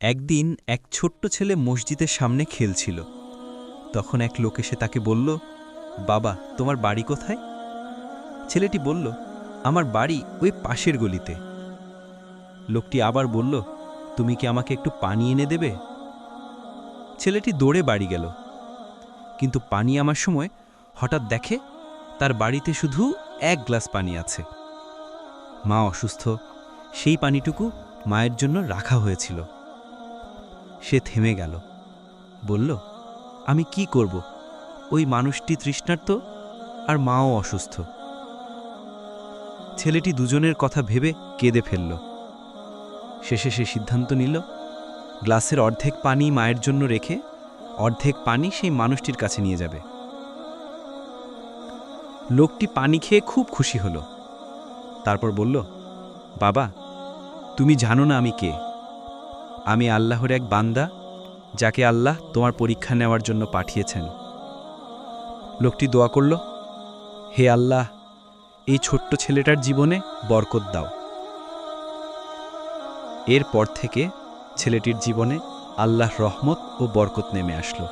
একদিন এক ছোট্ট ছেলে মসজিদের সামনে খেলছিল। তখন এক লোক এসে তাকে বলল, বাবা, তোমার বাড়ি কোথায়? ছেলেটি বলল, আমার বাড়ি ওই পাশের গলিতে। লোকটি আবার বলল, তুমি কি আমাকে একটু পানি এনে দেবে? ছেলেটি দৌড়ে বাড়ি গেল, কিন্তু পানি আনার সময় হঠাৎ দেখে তার বাড়িতে শুধু এক গ্লাস পানি আছে। মা অসুস্থ, সেই পানিটুকু মায়ের জন্য রাখা হয়েছিল। সে থেমে গেল, বলল, আমি কি করব? ওই মানুষটি তৃষ্ণার্ত আর মাও অসুস্থ। ছেলেটি দুজনের কথা ভেবে কেঁদে ফেলল। শেষে সে সিদ্ধান্ত নিল, গ্লাসের অর্ধেক পানি মায়ের জন্য রেখে অর্ধেক পানি সেই মানুষটির কাছে নিয়ে যাবে। লোকটি পানি খেয়ে খুব খুশি হল। তারপর বলল, বাবা, তুমি জানো না আমি কে? আমি আল্লাহর এক বান্দা, যাকে আল্লাহ তোমার পরীক্ষা নেওয়ার জন্য পাঠিয়েছেন। লোকটি দোয়া করল, হে আল্লাহ, এই ছোট্ট ছেলেটার জীবনে বরকত দাও। এরপর থেকে ছেলেটির জীবনে আল্লাহর রহমত ও বরকত নেমে আসলো।